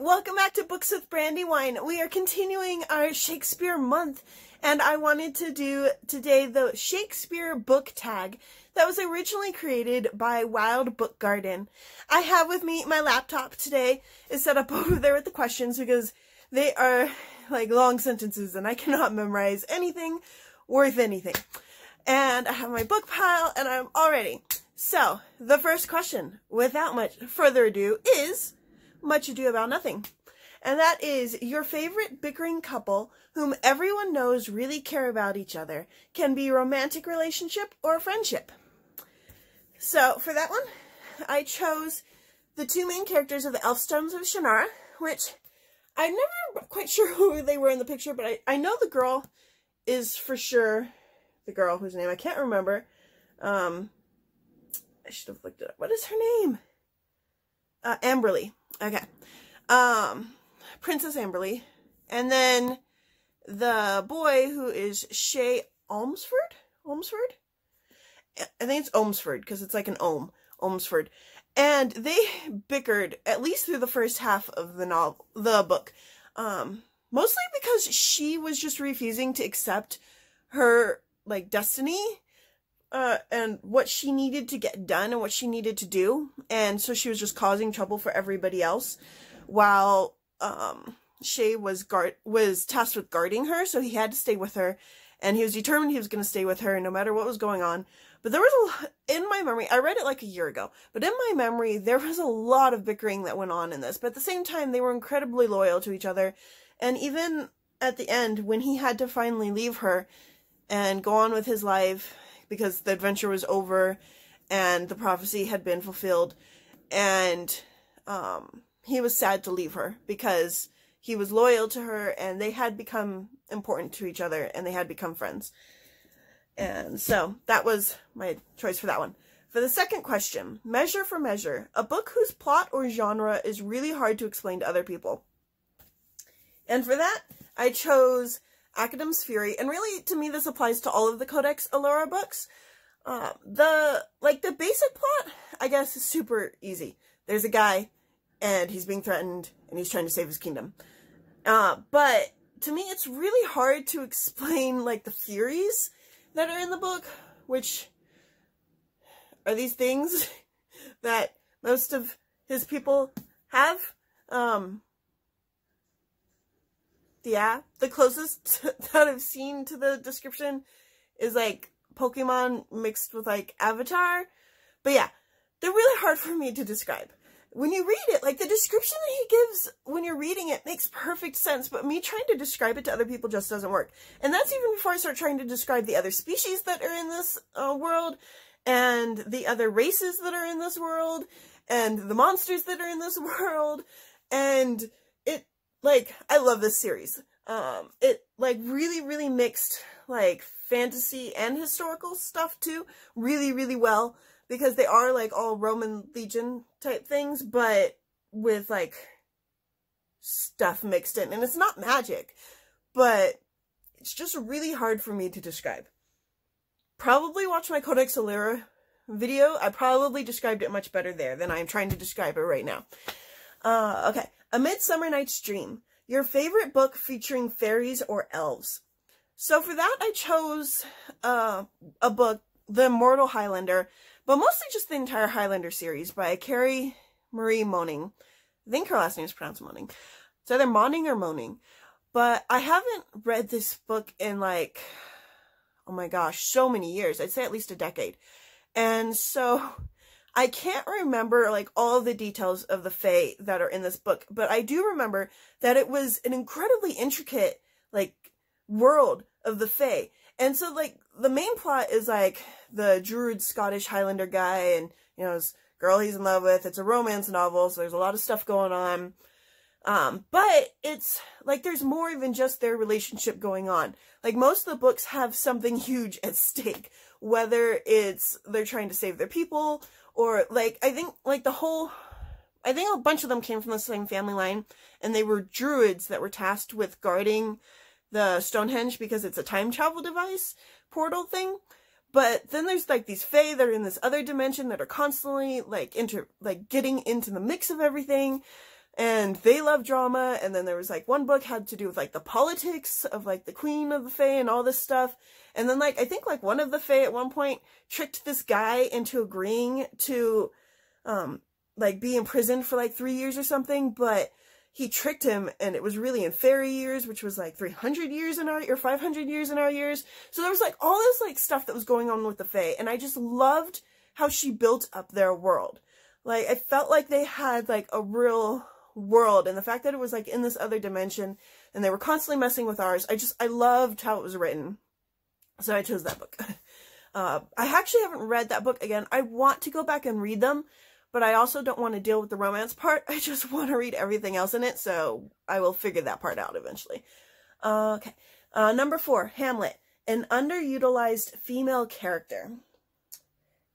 welcome back to Books with Brandywine. We are continuing our Shakespeare month, and I wanted to do today the Shakespeare Book Tag that was originally created by Wilde Book Garden. I have with me my laptop today is set up over there with the questions because they are like long sentences and I cannot memorize anything worth anything. And I have my book pile and I'm all ready. So, the first question, without much further ado, is Much Ado About Nothing. And that is, your favorite bickering couple whom everyone knows really care about each other can be a romantic relationship or a friendship. So, for that one, I chose the two main characters of the Elfstones of Shannara, which I'm never quite sure who they were in the picture, but I know the girl is for sure the girl whose name I can't remember. I should have looked it up. What is her name? Amberley. Okay. Princess Amberley. And then the boy who is Shay Olmsford? Olmsford? I think it's Olmsford because it's like an ohm. Olmsford. And they bickered at least through the first half of the book. Mostly because she was just refusing to accept her like destiny and what she needed to get done and what she needed to do. And so she was just causing trouble for everybody else while Shay was tasked with guarding her, so he had to stay with her, and he was determined he was going to stay with her no matter what was going on. But there was a lot, in my memory, I read it like a year ago, but in my memory, there was a lot of bickering that went on in this. But at the same time, they were incredibly loyal to each other. And even at the end, when he had to finally leave her and go on with his life, because the adventure was over and the prophecy had been fulfilled, and he was sad to leave her because he was loyal to her and they had become important to each other and they had become friends. And so that was my choice for that one. For the second question, Measure for Measure, a book whose plot or genre is really hard to explain to other people. And for that, I chose Academ's Fury, and really, to me, this applies to all of the Codex Alera books. The basic plot, I guess, is super easy. There's a guy, and he's being threatened, and he's trying to save his kingdom. But to me, it's really hard to explain, like, the Furies that are in the book, which are these things that most of his people have. Yeah, the closest that I've seen to the description is like Pokemon mixed with like Avatar. But yeah, they're really hard for me to describe. When you read it, like the description that he gives when you're reading it makes perfect sense, but me trying to describe it to other people just doesn't work. And that's even before I start trying to describe the other species that are in this world, and the other races that are in this world, and the monsters that are in this world, and like, I love this series. It, like, really mixed, like, fantasy and historical stuff, too, really well, because they are, like, all Roman Legion type things, but with, like, stuff mixed in. And it's not magic, but it's just really hard for me to describe. Probably watch my Codex Alera video. I probably described it much better there than I'm trying to describe it right now. Okay. A Midsummer Night's Dream, your favorite book featuring fairies or elves. So for that, I chose a book, The Immortal Highlander, but mostly just the entire Highlander series by Carrie Marie Moning. I think her last name is pronounced Moning. It's either Moning or Moning. But I haven't read this book in like, oh my gosh, so many years. I'd say at least a decade. And so I can't remember, like, all the details of the Fae that are in this book, but I do remember that it was an incredibly intricate, like, world of the Fae. And so, like, the main plot is, like, the druid Scottish Highlander guy and, you know, his girl he's in love with. It's a romance novel, so there's a lot of stuff going on. But it's, like, there's more than just their relationship going on. Like, most of the books have something huge at stake, whether it's they're trying to save their people, or, like, I think a bunch of them came from the same family line, and they were druids that were tasked with guarding the Stonehenge because it's a time travel device portal thing. But then there's, like, these fae that are in this other dimension that are constantly, like, getting into the mix of everything. And they love drama, and then there was, like, one book had to do with, like, the politics of, like, the queen of the Fae and all this stuff. And then, like, I think, like, one of the Fae at one point tricked this guy into agreeing to, like, be imprisoned for, like, 3 years or something, but he tricked him, and it was really in fairy years, which was, like, 300 years in our, or 500 years in our years. So there was, like, all this, like, stuff that was going on with the Fae, and I just loved how she built up their world. Like, I felt like they had, like, a real world, and the fact that it was, like, in this other dimension, and they were constantly messing with ours, I loved how it was written. So I chose that book. I actually haven't read that book again. I want to go back and read them, but I also don't want to deal with the romance part. I just want to read everything else in it, so I will figure that part out eventually. Okay. Number 4, Hamlet, an underutilized female character.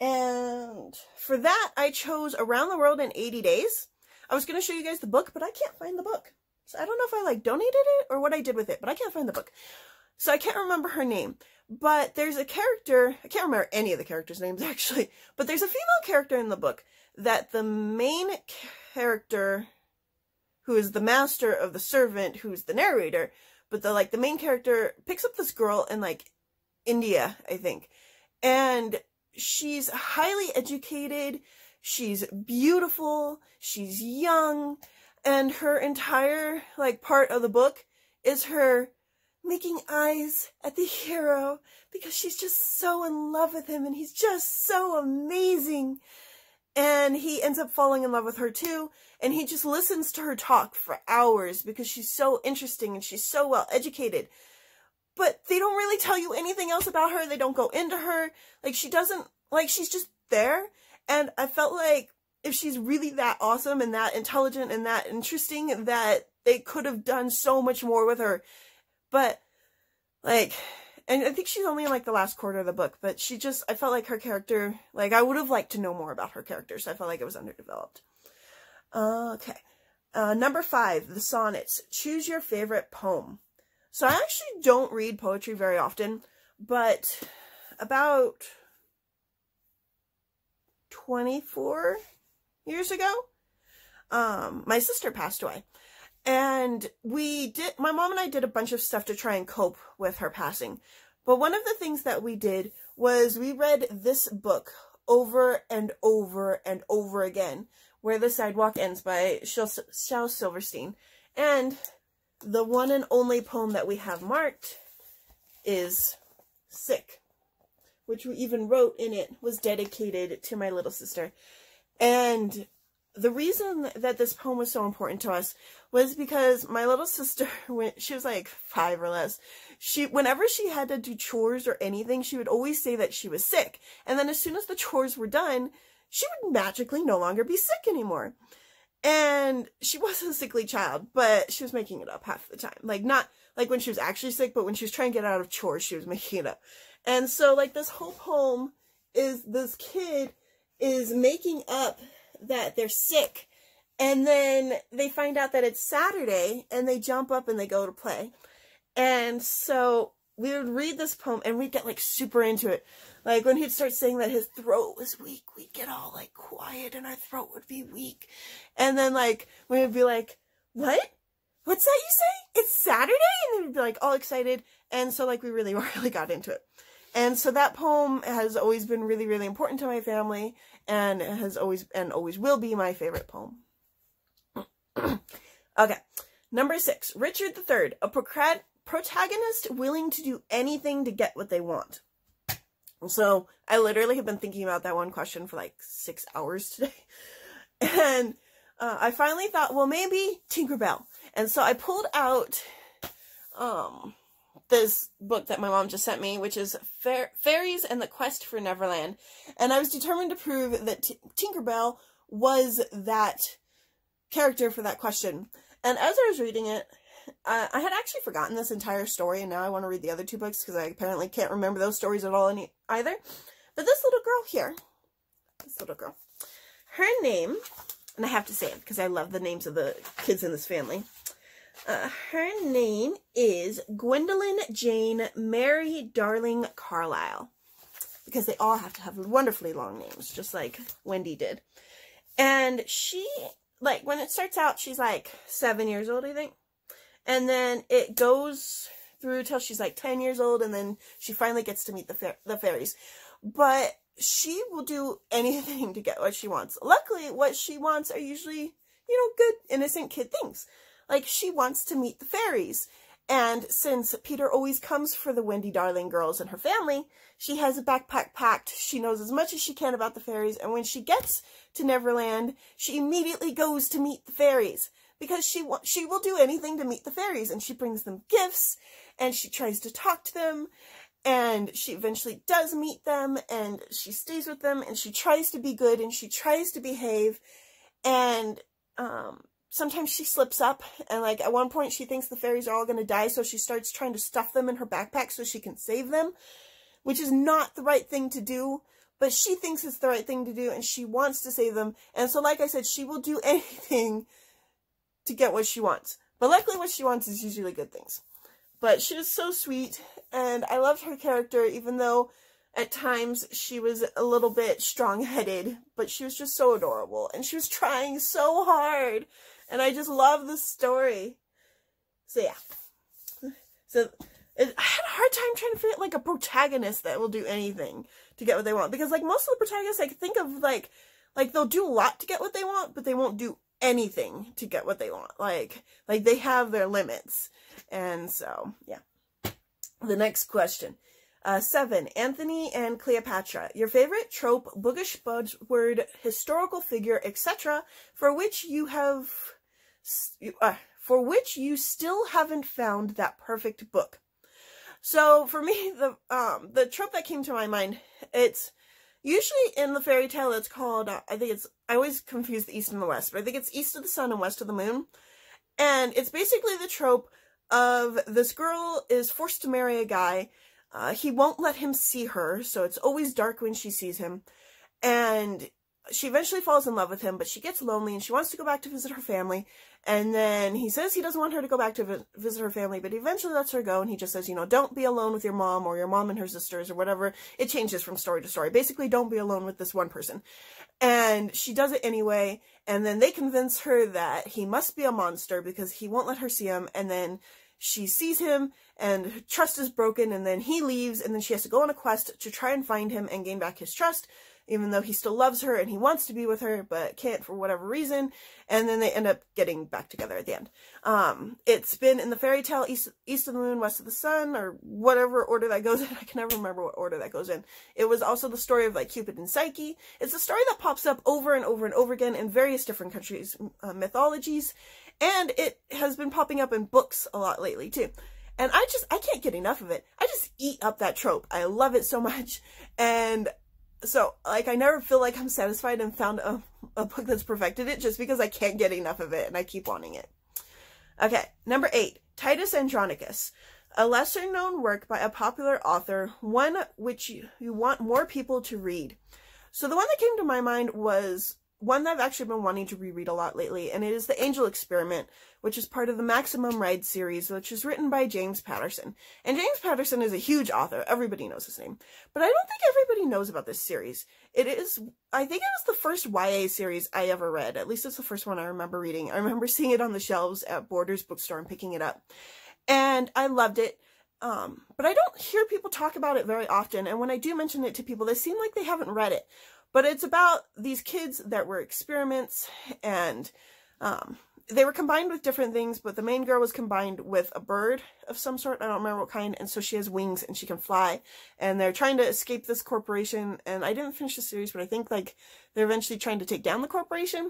And for that, I chose Around the World in 80 Days. I was going to show you guys the book, but I can't find the book. So I don't know if I, like, donated it or what I did with it, but I can't find the book. So I can't remember her name. But there's a character, I can't remember any of the characters' names, actually, but there's a female character in the book that the main character, who is the master of the servant, who's the narrator, but the main character picks up this girl in, like, India, I think. And she's highly educated, she's beautiful, she's young, and her entire, like, part of the book is her making eyes at the hero because she's just so in love with him and he's just so amazing. And he ends up falling in love with her too, and he just listens to her talk for hours because she's so interesting and she's so well educated. But they don't really tell you anything else about her. They don't go into her. Like, she doesn't, like, she's just there. And I felt like if she's really that awesome and that intelligent and that interesting, that they could have done so much more with her. But, like, and I think she's only in, like, the last quarter of the book, but she just, I felt like her character, like, I would have liked to know more about her character, so I felt like it was underdeveloped. Okay. Number 5, the Sonnets. Choose your favorite poem. So I actually don't read poetry very often, but about 24 years ago, my sister passed away. And my mom and I did a bunch of stuff to try and cope with her passing. But one of the things that we did was we read this book over and over and over again, Where the Sidewalk Ends by Shel Silverstein. And the one and only poem that we have marked is Sick, which we even wrote in it was dedicated to my little sister. And the reason that this poem was so important to us was because my little sister, when she was like 5 or less, whenever she had to do chores or anything, she would always say that she was sick. And then as soon as the chores were done, she would magically no longer be sick anymore. And she wasn't a sickly child, but she was making it up half the time. Like, not like when she was actually sick, but when she was trying to get out of chores, she was making it up. And so, like, this whole poem is this kid is making up that they're sick, and then they find out that it's Saturday, and they jump up and they go to play. And so we would read this poem, and we'd get, like, super into it. Like, when he'd start saying that his throat was weak, we'd get all, like, quiet, and our throat would be weak. And then, like, we would be like, what? What's that you say? It's Saturday? And then we'd be, like, all excited. And so, like, we really got into it. And so that poem has always been really, really important to my family, and has always will be my favorite poem. Okay. Number 6, Richard III, a protagonist willing to do anything to get what they want. So I literally have been thinking about that one question for like 6 hours today. And I finally thought, well, maybe Tinkerbell. And so I pulled out this book that my mom just sent me, which is Fairies and the Quest for Neverland. And I was determined to prove that Tinkerbell was that character for that question. And as I was reading it, I had actually forgotten this entire story, and now I want to read the other 2 books because I apparently can't remember those stories at all either. But this little girl here, her name, and I have to say it because I love the names of the kids in this family. Her name is Gwendolyn Jane Mary Darling Carlyle, because they all have to have wonderfully long names, just like Wendy did. And she like, when it starts out, she's like 7 years old, I think. And then it goes through till she's like 10 years old, and then she finally gets to meet the fairies. But she will do anything to get what she wants. Luckily, what she wants are usually, good, innocent kid things. Like, she wants to meet the fairies. And since Peter always comes for the Wendy Darling girls and her family, she has a backpack packed. She knows as much as she can about the fairies. And when she gets to Neverland, she immediately goes to meet the fairies. Because she will do anything to meet the fairies. And she brings them gifts. And she tries to talk to them. And she eventually does meet them. And she stays with them. And she tries to be good. And she tries to behave. And sometimes she slips up, and like at one point she thinks the fairies are all going to die, so she starts trying to stuff them in her backpack so she can save them, which is not the right thing to do, but she thinks it's the right thing to do, and she wants to save them. And so, like I said, she will do anything to get what she wants. But luckily what she wants is usually good things. But she was so sweet, and I loved her character, even though at times she was a little bit strong-headed, but she was just so adorable, and she was trying so hard. And I just love this story. So yeah. So I had a hard time trying to figure out like a protagonist that will do anything to get what they want. Because like most of the protagonists, I think of like they'll do a lot to get what they want, but they won't do anything to get what they want. Like they have their limits. And so, yeah. The next question. 7. Antony and Cleopatra. Your favorite trope, bookish, buzzword, historical figure, etc., for which you still haven't found that perfect book. So for me, the trope that came to my mind, it's usually in the fairy tale. It's called I always confuse the east and the west, but I think it's east of the sun and west of the moon, and it's basically the trope of this girl is forced to marry a guy. He won't let him see her, so it's always dark when she sees him. And she eventually falls in love with him, but she gets lonely and she wants to go back to visit her family. And then he says he doesn't want her to go back to visit her family, but he eventually lets her go. And he just says, don't be alone with your mom or your mom and her sisters or whatever. It changes from story to story. Basically, don't be alone with this one person. And she does it anyway. And then they convince her that he must be a monster because he won't let her see him. And then she sees him and trust is broken, and then he leaves, and then she has to go on a quest to try and find him and gain back his trust, even though he still loves her and he wants to be with her, but can't for whatever reason. And then they end up getting back together at the end. It's been in the fairy tale East of the Moon, West of the Sun, or whatever order that goes in. I can never remember what order that goes in. It was also the story of like Cupid and Psyche. It's a story that pops up over and over and over again in various different countries' mythologies. And it has been popping up in books a lot lately, too. And I can't get enough of it. I just eat up that trope. I love it so much. And so, like, I never feel like I'm satisfied and found a book that's perfected it just because I can't get enough of it and I keep wanting it. Okay, number 8. Titus Andronicus. A lesser-known work by a popular author, one which you want more people to read. So the one that came to my mind was one that I've actually been wanting to reread a lot lately, and it is The Angel Experiment, which is part of the Maximum Ride series, which is written by James Patterson. And James Patterson is a huge author. Everybody knows his name. But I don't think everybody knows about this series. I think it was the first YA series I ever read. At least it's the first one I remember reading. I remember seeing it on the shelves at Borders bookstore and picking it up. And I loved it. But I don't hear people talk about it very often. And when I do mention it to people, they seem like they haven't read it. But it's about these kids that were experiments, and they were combined with different things, but the main girl was combined with a bird of some sort. I don't remember what kind, and so she has wings and she can fly. And they're trying to escape this corporation, and I didn't finish the series, but I think like they're eventually trying to take down the corporation.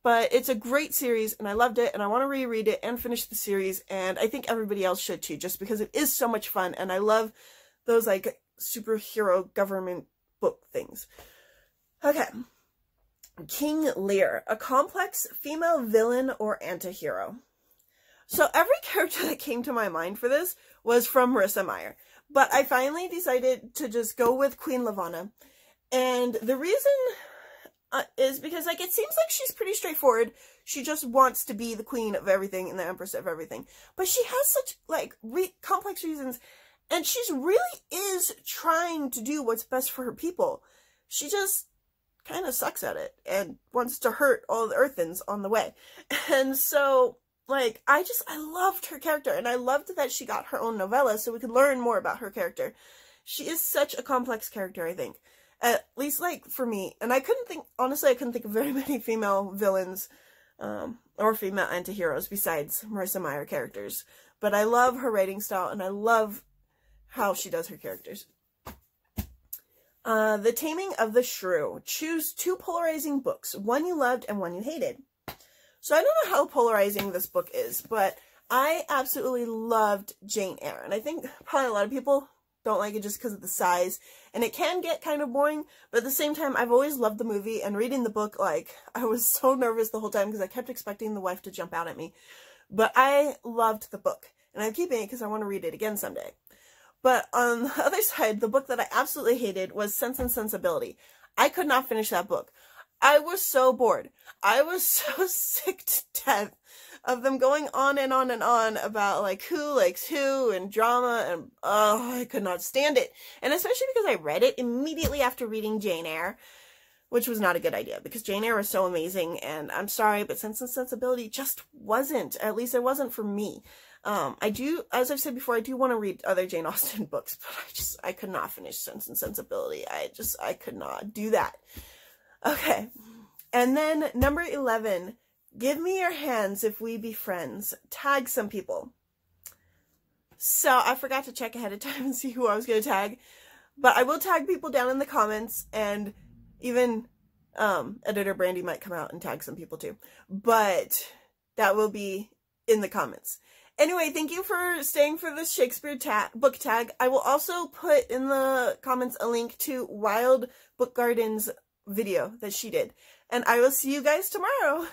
But it's a great series, and I loved it, and I want to reread it and finish the series, and I think everybody else should too, just because it is so much fun, and I love those like superhero government book things. Okay. King Lear, a complex female villain or antihero. So every character that came to my mind for this was from Marissa Meyer, but I finally decided to just go with Queen Lavanna. And the reason is because like it seems like she's pretty straightforward. She just wants to be the queen of everything and the empress of everything. But she has such like complex reasons, and she's really is trying to do what's best for her people. She just kind of sucks at it and wants to hurt all the earthens on the way. And so, like, I loved her character, and I loved that she got her own novella so we could learn more about her character. She is such a complex character, I think. At least, like, for me. And honestly, I couldn't think of very many female villains, or female antiheroes besides Marissa Meyer characters. But I love her writing style, and I love how she does her characters. The Taming of the Shrew. Choose 2 polarizing books, one you loved and one you hated. So I don't know how polarizing this book is, but I absolutely loved Jane Eyre. And I think probably a lot of people don't like it just because of the size. And it can get kind of boring, but at the same time, I've always loved the movie, and reading the book, like, I was so nervous the whole time because I kept expecting the wife to jump out at me. But I loved the book, and I'm keeping it because I want to read it again someday. But on the other side, the book that I absolutely hated was Sense and Sensibility. I could not finish that book. I was so bored. I was so sick to death of them going on and on and on about, like, who likes who and drama, and oh, I could not stand it. And especially because I read it immediately after reading Jane Eyre, which was not a good idea because Jane Eyre was so amazing, and I'm sorry, but Sense and Sensibility just wasn't. At least it wasn't for me. As I've said before, I do want to read other Jane Austen books, but I could not finish Sense and Sensibility. I could not do that. Okay. And then number 11, give me your hands if we be friends. Tag some people. So I forgot to check ahead of time and see who I was going to tag, but I will tag people down in the comments, and even editor Brandy might come out and tag some people too, but that will be in the comments. Anyway, thank you for staying for this Shakespeare book tag. I will also put in the comments a link to Wilde Book Garden's video that she did. And I will see you guys tomorrow.